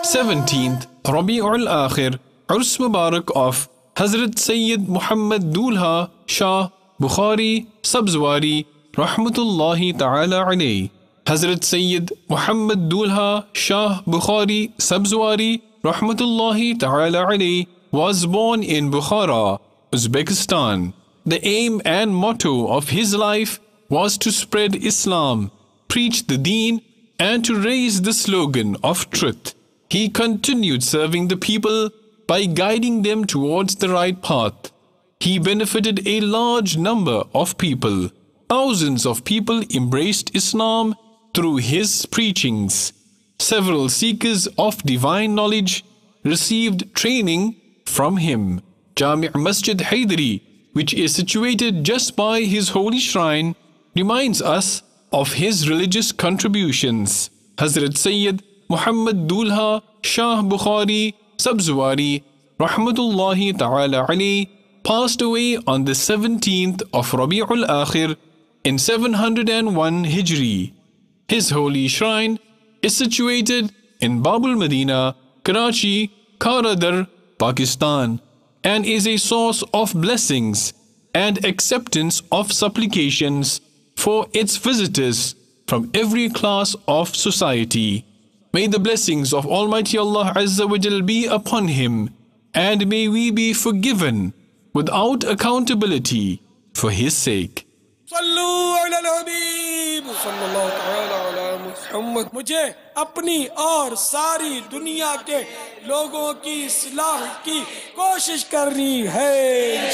17th Rabi'ul Akhir, Urs Mubarak of Hazrat Sayyid Muhammad Dulha Shah Bukhari Sabzwari Rahmatullahi Ta'ala alayhi. Hazrat Sayyid Muhammad Dulha Shah Bukhari Sabzwari Rahmatullahi Ta'ala alayhi was born in Bukhara, Uzbekistan. The aim and motto of his life was to spread Islam, preach the Deen, and to raise the slogan of truth. He continued serving the people by guiding them towards the right path. He benefited a large number of people. Thousands of people embraced Islam through his preachings. Several seekers of divine knowledge received training from him. Jami' Masjid Haydari, which is situated just by his holy shrine, reminds us of his religious contributions. Hazrat Sayyid Muhammad Dulha Shah Bukhari Sabzwari Rahmatullahi Ta'ala alayhi passed away on the 17th of Rabi'ul Akhir in 701 Hijri. His holy shrine is situated in Babul Medina, Karachi, Karadar, Pakistan, and is a source of blessings and acceptance of supplications for its visitors from every class of society. May the blessings of Almighty Allah Azza wa Jal be upon him, and may we be forgiven without accountability for his sake. मुझे अपनी और सारी दुनिया के लोगों की इस्लाह की कोशिश करनी है।